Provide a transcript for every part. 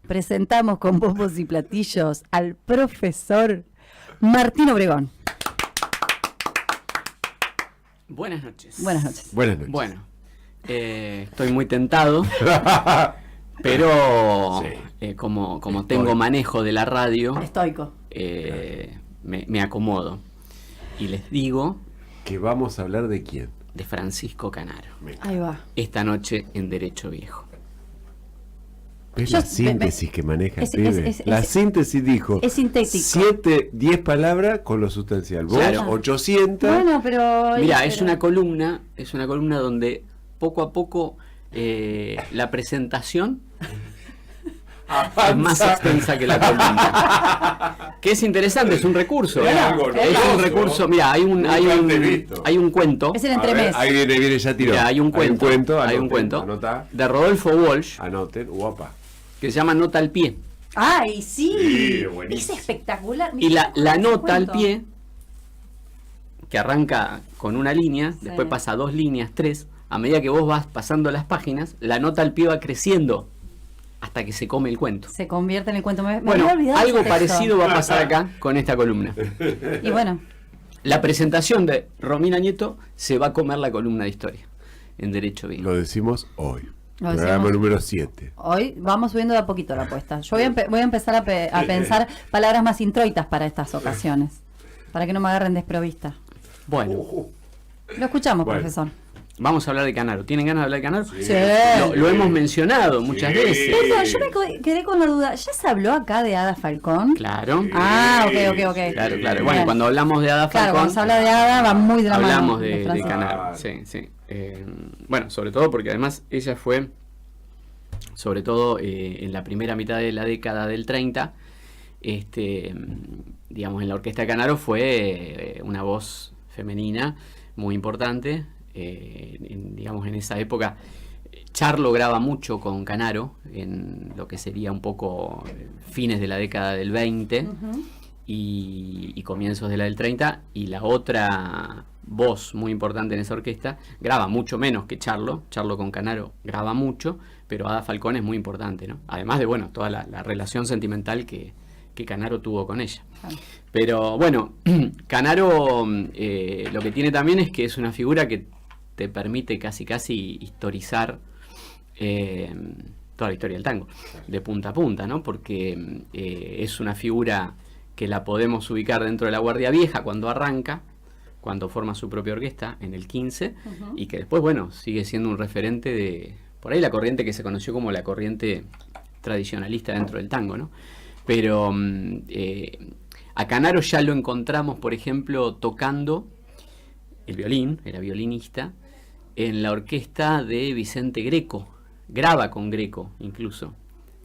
presentamos con bombos y platillos al profesor Martín Obregón. Buenas noches. Buenas noches. Buenas noches. Bueno, estoy muy tentado, pero como tengo manejo de la radio, Estoico. me acomodo. Y les digo Que vamos a hablar de quién. de Francisco Canaro. Ahí va. Esta noche en Derecho Viejo. ¿Ves Yo- la síntesis que maneja el es- pibe? es- La es- síntesis dijo es sintético. 7, 10 palabras con lo sustancial. Vos, Claro. 800. Bueno, pero... Mira, es una columna donde poco a poco la presentación es más extensa que la columna. Que es interesante, es un recurso. Es algo Es un novedoso. recurso. Mira, hay un cuento. Es el A ver, entremés. ahí viene, ya tiró. Mira, hay un cuento anoten, anotá, de Rodolfo Walsh anoten, guapa. que se llama Nota al pie. ¡Ay, sí! Sí, Es buenísimo. espectacular. Y la Ese nota al cuento. pie, que arranca con una línea, Sí. después pasa 2 líneas, 3, a medida que vos vas pasando las páginas, la nota al pie va creciendo hasta que se come el cuento. Se convierte en el cuento. Me Bueno, había olvidado algo ese texto. parecido va a pasar acá con esta columna. Y bueno, La presentación de Romina Nieto se va a comer la columna de historia en Derecho Viejo. Lo decimos hoy. Lo Programa decimos. número 7. hoy vamos subiendo de a poquito la apuesta. Yo voy a empezar a pensar palabras más introitas para estas ocasiones. Para que no me agarren desprovista. Bueno, Lo escuchamos, Bueno. profesor. vamos a hablar de Canaro. ¿Tienen ganas de hablar de Canaro? Sí. Lo hemos mencionado muchas Sí. veces. Perdón, yo me quedé con la duda. ¿Ya se habló acá de Ada Falcón? Claro. Ah, ok. Claro. Bien. Bueno, cuando hablamos de Ada Claro, Falcón, cuando se habla de Ada va muy dramático. hablamos de Francisco. Canaro. Sí. Bueno, sobre todo porque además ella fue, sobre todo en la primera mitad de la década del 30, digamos, en la orquesta de Canaro fue una voz femenina muy importante. Digamos, en esa época, Charlo graba mucho con Canaro, en lo que sería un poco fines de la década del 20. Ujú. Y comienzos de la del 30, y la otra voz muy importante en esa orquesta graba mucho menos que Charlo con Canaro graba mucho, pero Ada Falcón es muy importante, ¿no? Además de, bueno, toda la relación sentimental que Canaro tuvo con ella. Claro. Pero bueno, Canaro lo que tiene también es que es una figura que te permite casi historizar toda la historia del tango, de punta a punta, ¿no? Porque es una figura que la podemos ubicar dentro de la Guardia Vieja cuando arranca, cuando forma su propia orquesta en el 15, Ujú. y que después, bueno, sigue siendo un referente de, por ahí, la corriente que se conoció como la corriente tradicionalista dentro del tango, ¿no? Pero a Canaro ya lo encontramos, por ejemplo, tocando el violín, era violinista, en la orquesta de Vicente Greco, graba con Greco incluso.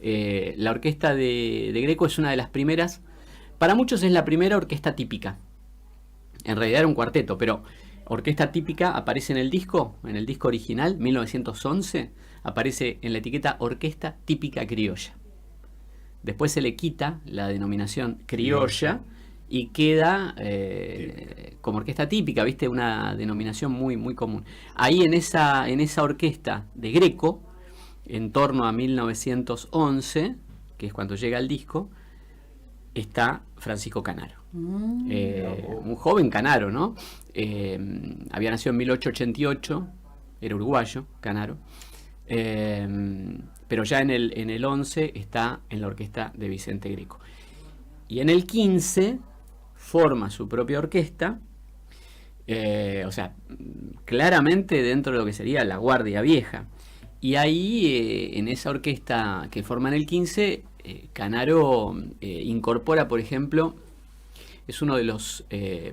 La orquesta de Greco es una de las primeras, para muchos es la primera orquesta típica. En realidad era un cuarteto, pero orquesta típica aparece en el disco original, 1911, aparece en la etiqueta Orquesta Típica Criolla. Después se le quita la denominación criolla y queda como orquesta típica, ¿viste? Una denominación muy, muy común. Ahí en esa orquesta de Greco, en torno a 1911, que es cuando llega el disco, está Francisco Canaro. Un joven Canaro, ¿no? Había nacido en 1888, era uruguayo, Canaro. Pero ya en el 11 está en la orquesta de Vicente Greco. Y en el 15 forma su propia orquesta, o sea, claramente dentro de lo que sería la Guardia Vieja. Y ahí, en esa orquesta que forma en el 15, Canaro incorpora, por ejemplo, es uno de los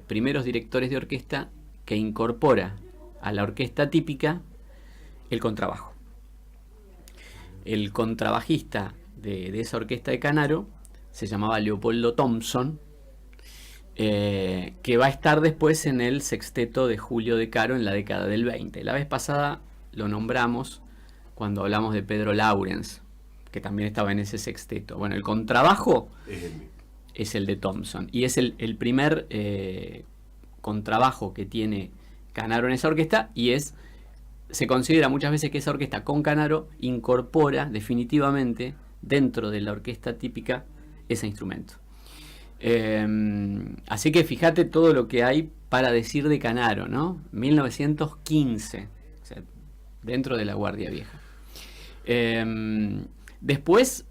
primeros directores de orquesta que incorpora a la orquesta típica el contrabajo. El contrabajista de esa orquesta de Canaro se llamaba Leopoldo Thompson, que va a estar después en el sexteto de Julio De Caro en la década del 20. La vez pasada lo nombramos cuando hablamos de Pedro Lawrence, que también estaba en ese sexteto. Bueno, el contrabajo es el de Thompson, y es el primer contrabajo que tiene Canaro en esa orquesta, y se considera muchas veces que esa orquesta con Canaro incorpora definitivamente dentro de la orquesta típica ese instrumento. Así que fíjate todo lo que hay para decir de Canaro, ¿no? 1915, o sea, dentro de la Guardia Vieja. Después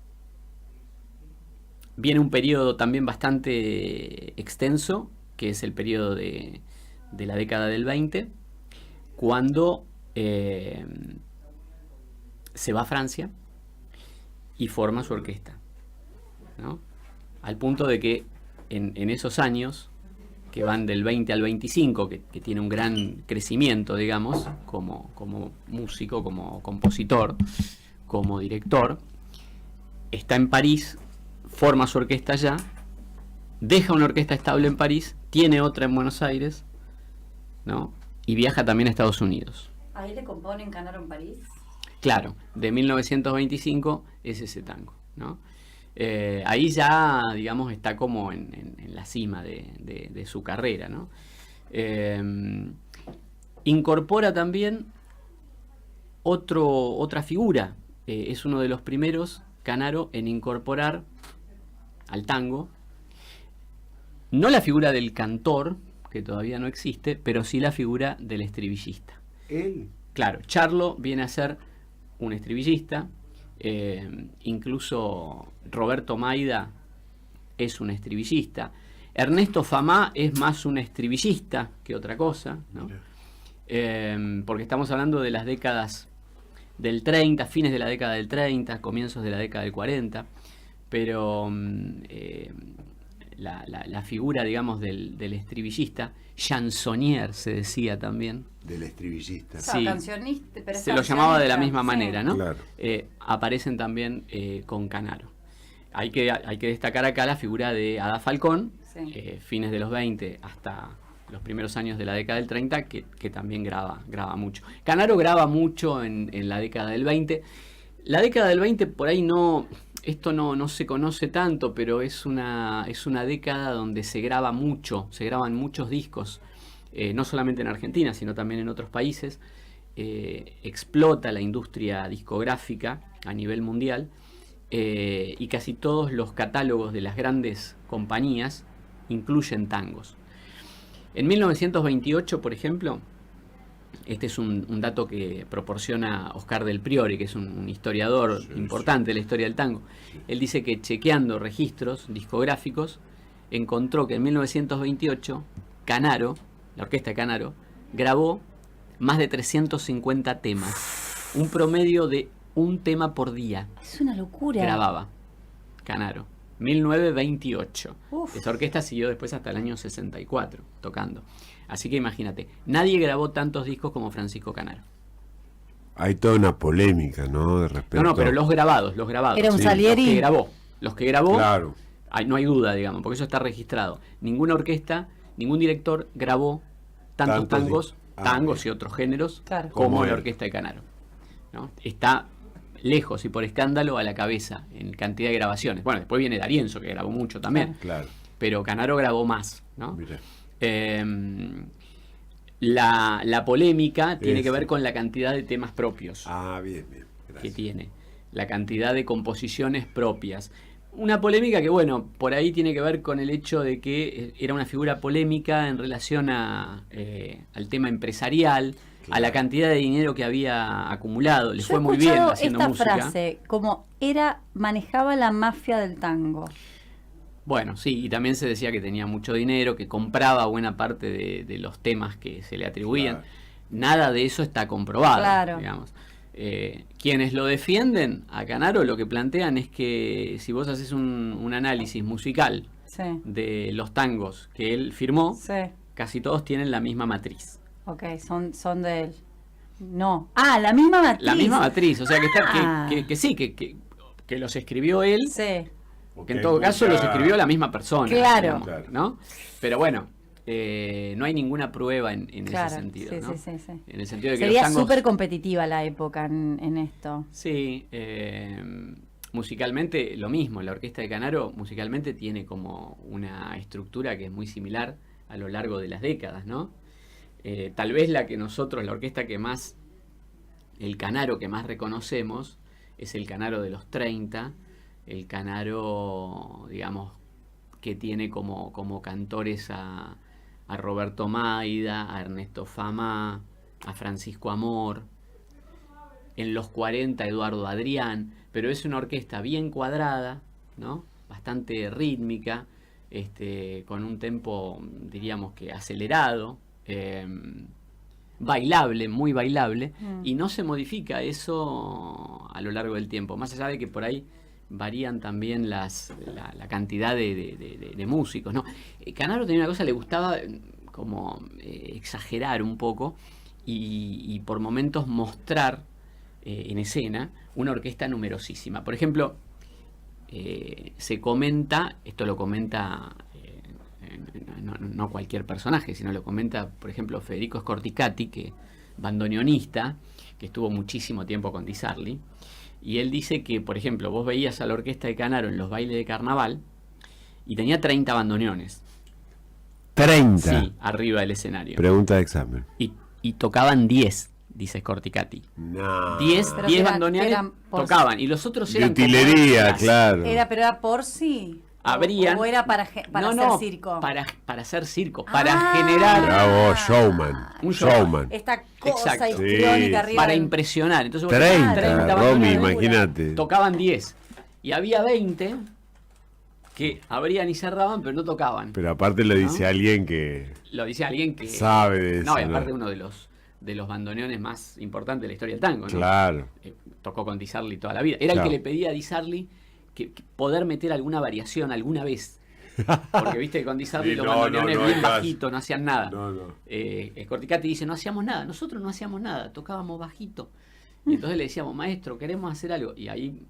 viene un periodo también bastante extenso, que es el periodo de la década del 20, cuando se va a Francia y forma su orquesta, ¿no? Al punto de que en esos años, que van del 20 al 25, que tiene un gran crecimiento, digamos, como músico, como compositor, como director, está en París, forma su orquesta allá, deja una orquesta estable en París, tiene otra en Buenos Aires, ¿no? Y viaja también a Estados Unidos. ¿Ahí le componen Canaro en París? Claro, de 1925 es ese tango, ¿no? Ahí ya, digamos, está como en la cima de su carrera, ¿no? Incorpora también otra figura. Es uno de los primeros, Canaro, en incorporar al tango, no la figura del cantor, que todavía no existe, pero sí la figura del estribillista. Él. Claro, Charlo viene a ser un estribillista, incluso Roberto Maida es un estribillista, Ernesto Famá es más un estribillista que otra cosa, ¿no? Porque estamos hablando de las décadas del 30, fines de la década del 30, comienzos de la década del 40, pero la figura, digamos, del estribillista, chansonnier se decía también. Del estribillista. O sea, Sí. cancionista, pero es Se lo llamaba de la cancionista, misma sí. manera, ¿no? Claro. Aparecen también con Canaro. Hay que destacar acá la figura de Ada Falcón, Sí. fines de los 20 hasta los primeros años de la década del 30, que también graba mucho. Canaro graba mucho en la década del 20. La década del 20 por ahí esto no se conoce tanto, pero es una década donde se graba mucho, se graban muchos discos, no solamente en Argentina, sino también en otros países. Explota la industria discográfica a nivel mundial, y casi todos los catálogos de las grandes compañías incluyen tangos. En 1928, por ejemplo, este es un dato que proporciona Oscar del Priore, que es un historiador importante de la historia del tango. Él dice que chequeando registros discográficos, encontró que en 1928 Canaro, la orquesta de Canaro, grabó más de 350 temas, un promedio de un tema por día. Es una locura. Grababa Canaro, 1928. Uf. Esta orquesta siguió después hasta el año 64 tocando. Así que imagínate, nadie grabó tantos discos como Francisco Canaro. Hay toda una polémica, ¿no? De respecto. No, pero los grabados. Era un Sí. Salieri. Los que grabó, Claro. no hay duda, digamos, porque eso está registrado. Ninguna orquesta, ningún director grabó tantos tangos y otros géneros Claro. como Como la él. orquesta de Canaro, ¿no? Está lejos y por escándalo a la cabeza en cantidad de grabaciones. Bueno, después viene D'Arienzo, que grabó mucho también, Claro. pero Canaro grabó más, ¿no? Mira. La polémica tiene que Eso. ver con la cantidad de temas propios Ah, bien. que Gracias. tiene, la cantidad de composiciones propias. Una polémica que, bueno, por ahí tiene que ver con el hecho de que era una figura polémica en relación al tema empresarial, a la cantidad de dinero que había acumulado. Le Yo fue he muy bien escuchado haciendo esta música. frase, como manejaba la mafia del tango. Bueno, sí, y también se decía que tenía mucho dinero, que compraba buena parte de los temas que se le atribuían. Claro. Nada de eso está comprobado, Claro. digamos. Quienes lo defienden a Canaro lo que plantean es que si vos haces un análisis musical Sí. de los tangos que él firmó, Sí. casi todos tienen la misma matriz. Ok, son de él. No. Ah, la misma matriz. La misma matriz, o sea que Ah. que sí, que los escribió él, Sí. que en todo caso los escribió la misma persona. Claro. digamos, Claro. ¿no? Pero bueno, no hay ninguna prueba en Claro. ese sentido, Sí, ¿no? sí, sí, sí. En el sentido de que Sería los tangos... súper competitiva la época en esto. Sí, musicalmente lo mismo, la orquesta de Canaro musicalmente tiene como una estructura que es muy similar a lo largo de las décadas, ¿no? Tal vez la orquesta que más, el Canaro que más reconocemos es el Canaro de los 30, el Canaro, digamos, que tiene como cantores a Roberto Maida, a Ernesto Fama, a Francisco Amor, en los 40 Eduardo Adrián, pero es una orquesta bien cuadrada, ¿no? Bastante rítmica, con un tempo, diríamos que acelerado, bailable, muy bailable, y no se modifica eso a lo largo del tiempo, más allá de que por ahí varían también la cantidad de músicos, ¿no? Canaro tenía una cosa, le gustaba como exagerar un poco y por momentos mostrar en escena una orquesta numerosísima. Por ejemplo, se comenta, esto lo comenta no cualquier personaje, sino lo comenta, por ejemplo, Federico Scorticati, que bandoneonista, que estuvo muchísimo tiempo con Di Sarli, y él dice que, por ejemplo, vos veías a la orquesta de Canaro en los bailes de carnaval y tenía 30 bandoneones. 30. Sí, arriba del escenario. Pregunta de examen. Y tocaban 10, dice Scorticati. No. 10 Pero que eran bandoneones por tocaban, y los otros De eran como utilería, extras. claro. Pero era por sí. Habrían, ¿O era para hacer circo? Para hacer circo, para generar Bravo, showman. Un showman. Esta cosa Exacto. histriónica Sí, arriba. para del- impresionar. Entonces, vos 30, tenías Romy, bandoneones, imagínate. tocaban 10. Y había 20 que abrían y cerraban, pero no tocaban. Pero aparte lo dice ¿No? alguien que Lo dice alguien que sabe de eso. No, y aparte ¿no? uno de los bandoneones más importantes de la historia del tango, ¿no? Claro. Tocó con Di Sarli toda la vida. Era Claro. el que le pedía a Di Sarli que poder meter alguna variación alguna vez. Porque viste que con Di Sarli Sí, los no, bandoneones no, bien no, bajitos, no hacían nada. No, no. Scorticati dice, no hacíamos nada, nosotros no hacíamos nada, tocábamos bajito. Y entonces le decíamos, maestro, queremos hacer algo. Y ahí,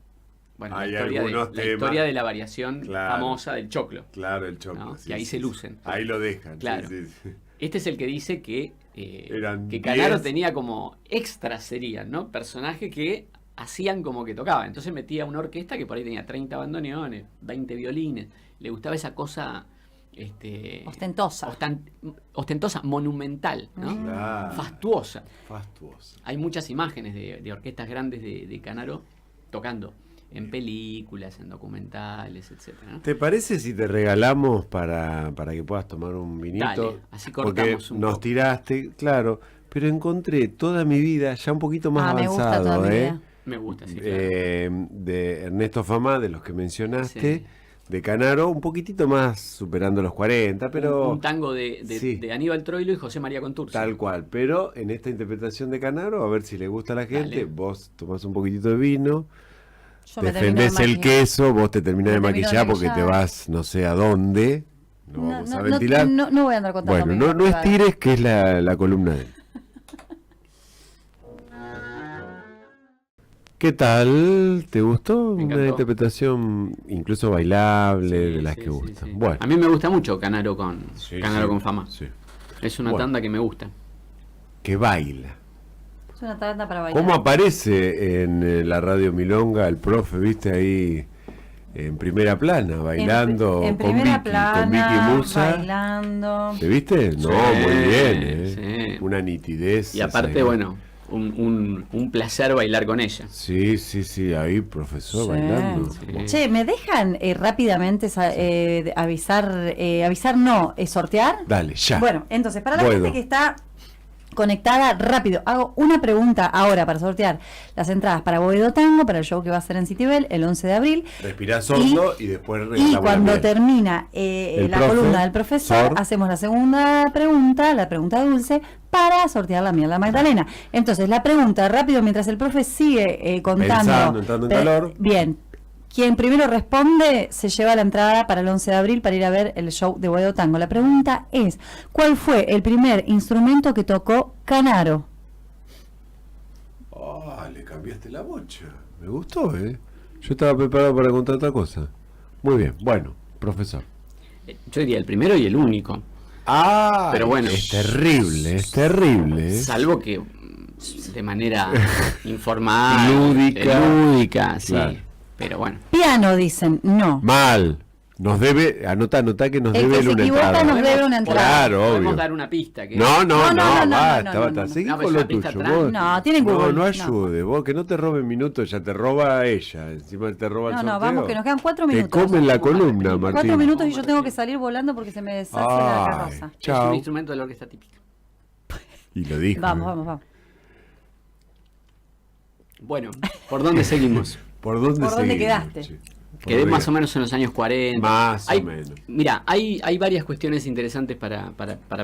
bueno, Hay la historia algunos la temas. historia de la variación Claro. famosa del choclo. Claro, el choclo. ¿No? sí, Que ahí sí, se sí. lucen. Ahí lo dejan. Claro. Sí, sí. Este es el que dice que Eran Canaro 10. tenía como extras serían, ¿no? Personajes que hacían como que tocaban. Entonces metía una orquesta que por ahí tenía 30 bandoneones, 20 violines. Le gustaba esa cosa Ostentosa. ostentosa, monumental, ¿no? Claro. Fastuosa. Fastuoso. Hay muchas imágenes de orquestas grandes de Canaro tocando en películas, en documentales, etcétera, ¿no? ¿Te parece si te regalamos para que puedas tomar un vinito? Dale, así Porque cortamos un nos poco. tiraste, claro, pero encontré toda mi vida ya un poquito más Me gusta avanzado, toda mi ¿eh? vida. Me gusta, sí, claro. De Ernesto Fama, de los que mencionaste, Sí. de Canaro, un poquitito más superando los 40, pero un tango sí. de Aníbal Troilo y José María Contursi. tal cual. Pero en esta interpretación de Canaro, a ver si le gusta a la gente, Dale. vos tomás un poquitito de vino, Yo me termino de defendés el maquillar. queso, vos te terminás de Me termino de maquillar porque te maquillar. vas no sé a dónde, no vamos a ventilar. No voy a andar contando. Bueno, mi no vida privada. estires que es la columna de él. ¿Qué tal? ¿Te gustó? Me Una encantó. interpretación incluso bailable Sí, de las sí, que sí, gustan. sí. Bueno, A mí me gusta mucho Canaro con Fama. sí. Es una Bueno. tanda que me gusta. Que baila. Es una tanda para bailar. ¿Cómo aparece en la radio Milonga el profe, viste ahí en primera plana, bailando en con primera Vicky, plana, con Vicky Musa? bailando. ¿Te viste? No, Sí, muy bien, sí. Una nitidez. Y aparte, esa, bueno, un placer bailar con ella. Sí, ahí, profesor, Sí. bailando. Sí. Che, ¿me dejan rápidamente avisar no, sortear? Dale, ya. Bueno, entonces, para la Bueno. gente que está conectada, rápido, hago una pregunta ahora para sortear las entradas para Boedo Tango, para el show que va a ser en Citibel el 11 de abril. Respirás hondo y después Y regalamos la cuando miel. termina El la profe, columna del profesor, Sor. hacemos la segunda pregunta, la pregunta dulce, para sortear la miel la Magdalena. Entonces, la pregunta, rápido, mientras el profe sigue contando. Pensando, entrando en calor. Bien. Quien primero responde se lleva la entrada para el 11 de abril para ir a ver el show de Boedo Tango. La pregunta es, ¿cuál fue el primer instrumento que tocó Canaro? Le cambiaste la bocha. Me gustó, ¿eh? Yo estaba preparado para contar otra cosa. Muy bien, bueno, profesor. Yo diría el primero y el único. Pero bueno. Es terrible, ¿eh? Salvo que de manera informal, Lúdica. lúdica, sí. Claro. Pero bueno. Piano, dicen, no. Mal. Nos debe, anota que nos El debe que se una equivoca entrada. nos debe una entrada. Claro, Podemos obvio. dar una pista. Que No, no, basta. Seguí No, pero con es lo una pista tuyo. atrás. Vos. No, tienen Google. No ayude, vos, que no te roben minutos, ya te roba ella. Encima te roba el No, sorteo. no, vamos, que nos quedan 4 Te minutos. comen la columna, Martín. 4 minutos y yo tengo que salir volando porque se me deshace la Ay, carroza. es un chao. instrumento de la orquesta típica. Y lo dijo. Vamos. Bueno, ¿por dónde seguimos? ¿Por dónde ¿Por dónde seguimos, quedaste? che? Quedé Por más o día. menos en los años 40. Más o menos. Mira, hay varias cuestiones interesantes para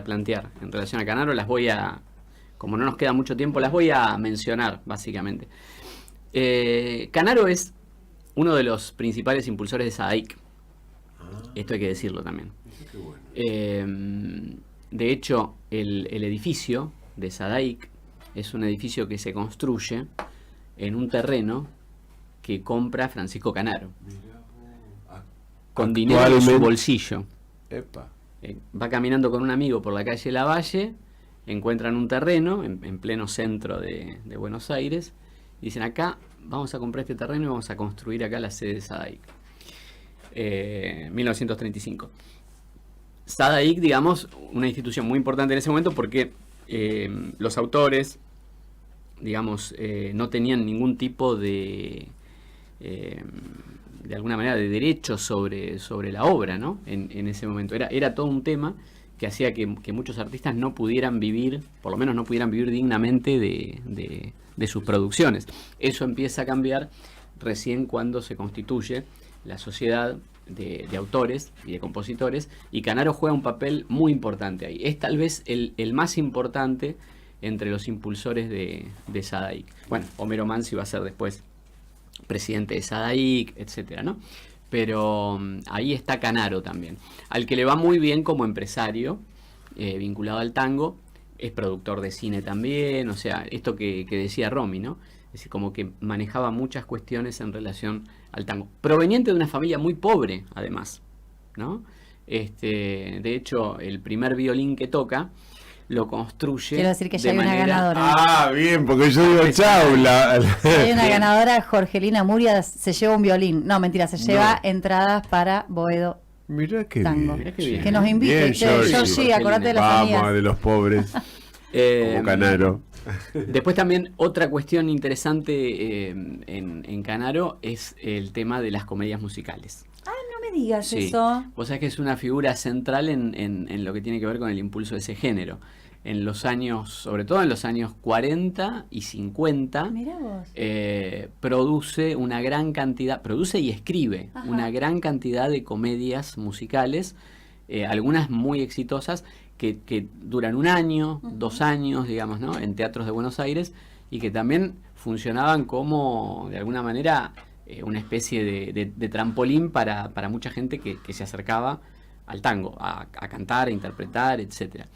plantear en relación a Canaro. Las voy a, como no nos queda mucho tiempo, las voy a mencionar básicamente. Canaro es uno de los principales impulsores de Sadaic. Esto hay que decirlo también. Qué bueno. De hecho, el edificio de Sadaic es un edificio que se construye en un terreno que compra Francisco Canaro, con dinero de su Actualmente- bolsillo. Epa. Va caminando con un amigo por la calle Lavalle, encuentran un terreno en pleno centro de Buenos Aires, y dicen: acá vamos a comprar este terreno y vamos a construir acá la sede de Sadaic. 1935. Sadaic, digamos, una institución muy importante en ese momento porque los autores, digamos, no tenían ningún tipo de alguna manera de derecho sobre la obra, ¿no? En ese momento era todo un tema que hacía que muchos artistas no pudieran vivir, por lo menos no pudieran vivir dignamente de sus producciones. Eso empieza a cambiar recién cuando se constituye la sociedad de autores y de compositores, y Canaro juega un papel muy importante ahí. Es tal vez el más importante entre los impulsores de Sadaic. Bueno, Homero Mansi va a ser después presidente de Sadaic, etcétera, ¿no? Pero ahí está Canaro también, al que le va muy bien como empresario, vinculado al tango. Es productor de cine también, o sea, esto que decía Romy, ¿no? Es decir, como que manejaba muchas cuestiones en relación al tango. Proveniente de una familia muy pobre, además, ¿no? De hecho, el primer violín que toca lo construye. Quiero decir que ya de hay una manera- ganadora. Ah, bien, porque yo digo chau. Hay una ganadora, Jorgelina Muria, se lleva un violín. No, mentira, se lleva entradas para Boedo. Mirá qué Tango. bien. Mirá qué bien. Que nos invite, Bien, che, Georgie. Georgie, acordate de las Vamos, amigas. de los pobres, como Canaro. Después también otra cuestión interesante en Canaro es el tema de las comedias musicales. Ah, no me digas Sí. eso. Vos sabés que es una figura central en lo que tiene que ver con el impulso de ese género. En los años, sobre todo en los años 40 y 50, Mirá vos. produce una gran cantidad, produce y escribe Ajá. una gran cantidad de comedias musicales, algunas muy exitosas, que duran un año, 2 años, digamos, ¿no? En teatros de Buenos Aires, y que también funcionaban como, de alguna manera, una especie de trampolín para mucha gente que se acercaba al tango, a cantar, a interpretar, etcétera.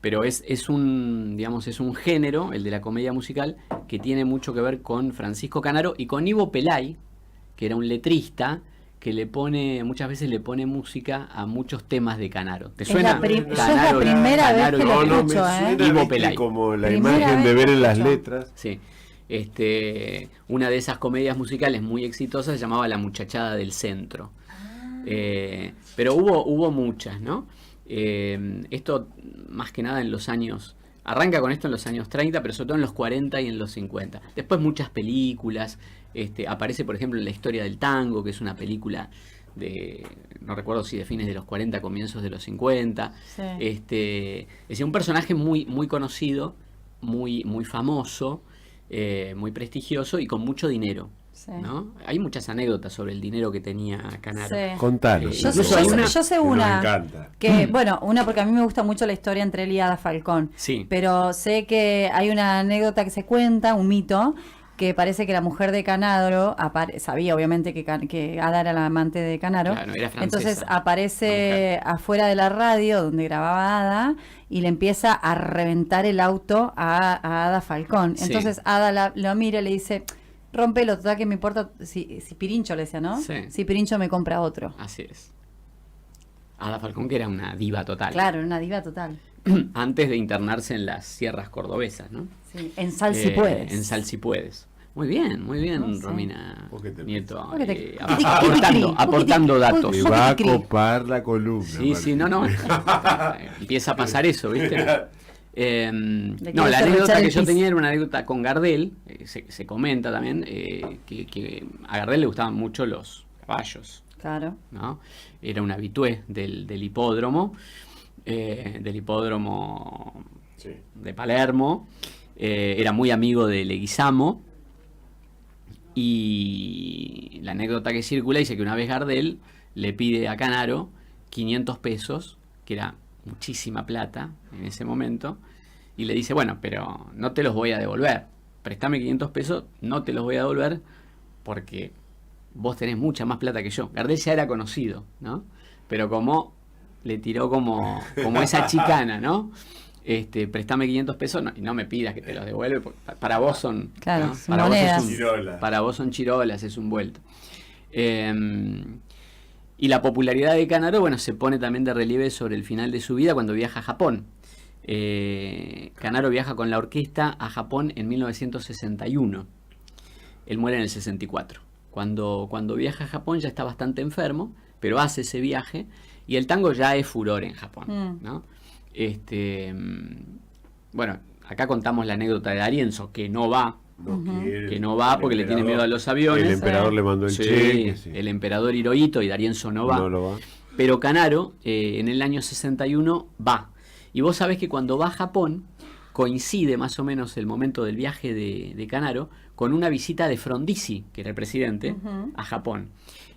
Pero es un, digamos, es un género, el de la comedia musical, que tiene mucho que ver con Francisco Canaro y con Ivo Pelay, que era un letrista que muchas veces le pone música a muchos temas de Canaro. ¿Te Es suena? la yo es la Canaro, primera vez Canaro que y lo Pelay. escucho, me suena, Ivo viste, Pelay. como la Primera imagen de vez ver que en las escucho. letras. Sí. Una de esas comedias musicales muy exitosas se llamaba La Muchachada del Centro. Pero hubo muchas, ¿no? Esto más que nada en los años... Arranca con esto en los años 30, pero sobre todo en los 40 y en los 50. Después muchas películas. Aparece, por ejemplo, en La Historia del Tango, que es una película de... No recuerdo si de fines de los 40, comienzos de los 50. Sí. Es decir, un personaje muy, muy conocido, muy, muy famoso, muy prestigioso y con mucho dinero. Sí. ¿No? Hay muchas anécdotas sobre el dinero que tenía Canaro. Sí. Contanos. Yo sé, Incluso hay una yo sé que nos una encanta. que, bueno, una porque a mí me gusta mucho la historia entre él y Ada Falcón. Sí. Pero sé que hay una anécdota que se cuenta, un mito, que parece que la mujer de Canaro sabía obviamente que Ada era la amante de Canaro. Claro, era francesa, entonces la aparece afuera de la radio donde grababa Ada y le empieza a reventar el auto a Ada Falcón. Sí. Entonces Ada lo mira y le dice: rompelo, total, que me importa si Pirincho, le decía, ¿no? Sí. Si Pirincho me compra otro. Así es. Ada Falcón, que era una diva total. Claro, una diva total. Antes de internarse en las sierras cordobesas, ¿no? Sí. En Sal si puedes. En Sal si puedes. Muy bien, No sé. Romina ¿Vos qué te Nieto. ¿Vos qué te- Aportando datos. Me va a copar la columna. Sí, sí, no. Empieza a pasar eso, ¿viste? No, quiero la hacer anécdota echar que el yo pis. tenía era una anécdota con Gardel. Se comenta también que a Gardel le gustaban mucho los caballos, Claro. ¿no? Era un habitué del hipódromo, Sí. de Palermo. Era muy amigo de Leguizamo. Y la anécdota que circula dice que una vez Gardel le pide a Canaro 500 pesos, que era muchísima plata en ese momento, y le dice, bueno, pero no te los voy a devolver, préstame 500 pesos, no te los voy a devolver porque vos tenés mucha más plata que yo. Gardel ya era conocido, ¿no? Pero como le tiró como esa chicana, ¿no? Préstame 500 pesos y no me pidas que te los devuelve, porque para vos son, Claro, ¿no? son Para vos monedas. Chirola. para vos son chirolas, es un vuelto. Y la popularidad de Canaro, bueno, se pone también de relieve sobre el final de su vida cuando viaja a Japón. Canaro viaja con la orquesta a Japón en 1961. Él muere en el 64. Cuando viaja a Japón ya está bastante enfermo, pero hace ese viaje y el tango ya es furor en Japón, ¿no? Bueno, acá contamos la anécdota de D'Arienzo, que no va, quiere. porque le tiene miedo a los aviones. El emperador le mandó el Sí, cheque. Sí. el emperador Hirohito, y D'Arienzo no va. No lo va. Pero Canaro, en el año 61, va. Y vos sabés que cuando va a Japón, coincide más o menos el momento del viaje de Canaro con una visita de Frondizi, que era el presidente, a Japón.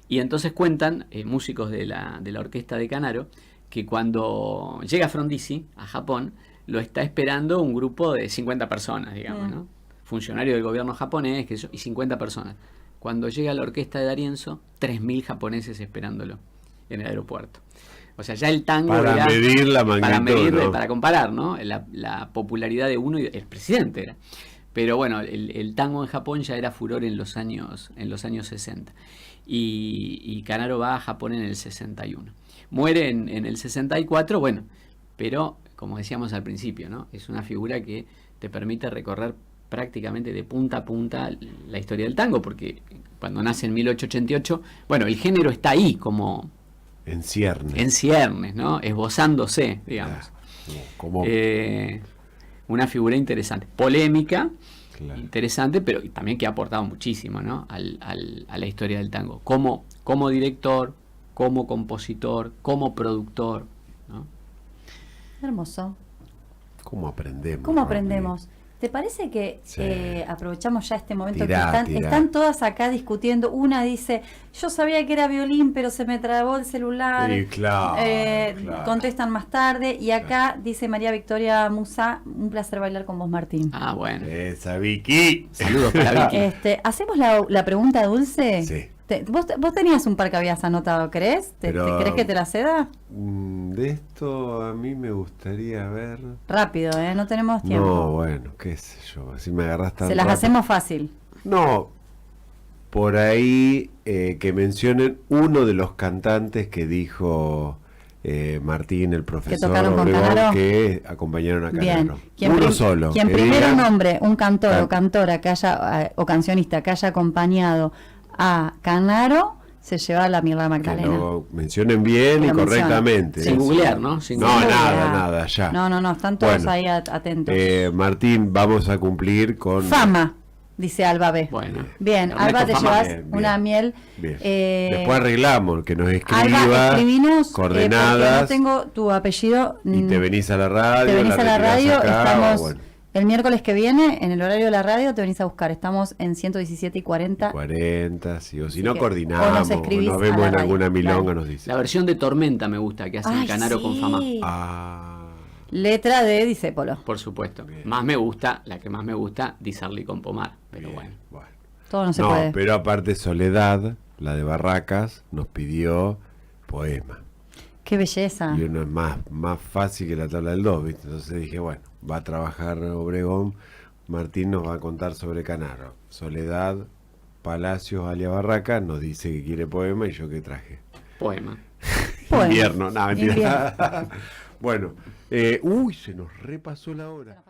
Y entonces cuentan músicos de la orquesta de Canaro que cuando llega Frondizi a Japón, lo está esperando un grupo de 50 personas, digamos, ¿no? Funcionario del gobierno japonés, y 50 personas. Cuando llega la orquesta de D'Arienzo, 3.000 japoneses esperándolo en el aeropuerto. O sea, ya el tango Para era, medir la magnitud, para medir, ¿no? para comparar, ¿no? La popularidad de uno y el presidente era. Pero bueno, el tango en Japón ya era furor en los años 60. Y Canaro va a Japón en el 61. Muere en el 64, bueno, pero como decíamos al principio, ¿no? Es una figura que te permite recorrer prácticamente de punta a punta la historia del tango, porque cuando nace en 1888, bueno, el género está ahí como En ciernes. en ciernes, ¿no? Esbozándose, digamos. Como, Una figura interesante, polémica, claro. interesante, pero también que ha aportado muchísimo, ¿no? A la historia del tango, como director, como compositor, como productor, ¿no? Hermoso. ¿Cómo aprendemos? ¿Cómo Romy? aprendemos? ¿Te parece que Sí. aprovechamos ya este momento Tirá, que tirá. están todas acá discutiendo? Una dice, yo sabía que era violín, pero se me trabó el celular. Sí, claro, claro. Contestan más tarde. Y acá dice María Victoria Musa, un placer bailar con vos, Martín. Ah, bueno. Esa Vicky. Saludos para Vicky. ¿Hacemos la pregunta dulce? Sí. ¿Vos tenías un par que habías anotado, ¿crees? Pero- ¿Crees que te la ceda? De esto a mí me gustaría ver. Rápido, no tenemos tiempo. No, bueno, qué sé yo. Así me agarras tan Se las rápido. hacemos fácil. No, por ahí que mencionen uno de los cantantes que dijo Martín, el profesor tocaron con Obregón, Canaro. que acompañaron a Bien. Canaro. Uno solo. Quien que primero diga- nombre un cantor o Can- cantora que haya, o cancionista que haya acompañado a Canaro, se lleva la Mirla que Magdalena. lo mencionen bien Que y lo mencionen. correctamente. Sin googlear, ¿no? Sin No, googlear. nada, ya. No, están todos Bueno, ahí atentos. Martín, vamos a cumplir con... Fama, dice Alba B. Bueno. Bien, Ernesto Alba, te Fama. llevas Bien, una bien. miel. Bien. eh, Después arreglamos, que nos escriba Alba, escribinos, coordenadas porque no tengo tu apellido. y te venís a la radio. Te venís a la retirás radio, acá, estamos o bueno, el miércoles que viene, en el horario de la radio, te venís a buscar. Estamos en 117 y 40. 40, sí, o si Así no que, coordinamos, o nos o escribís nos a vemos la en radio, alguna milonga, claro. nos dice. La versión de Tormenta me gusta, que hacen Ay, Canaro con sí. Fama. Ah, Letra de Discépolo. Por supuesto. Bien. La que más me gusta, Disarli con Pomar. Pero bien, bueno. Todo no se no, puede. pero aparte Soledad, la de Barracas, nos pidió poema. Qué belleza. Y uno es más fácil que la tabla del 2, ¿viste? Entonces dije, bueno, va a trabajar Obregón, Martín nos va a contar sobre Canaro. Soledad, Palacios, alia Barraca, nos dice que quiere poema y yo que traje. Poema. Poema. Invierno, no, mentira. Invierno. Bueno, se nos repasó la hora.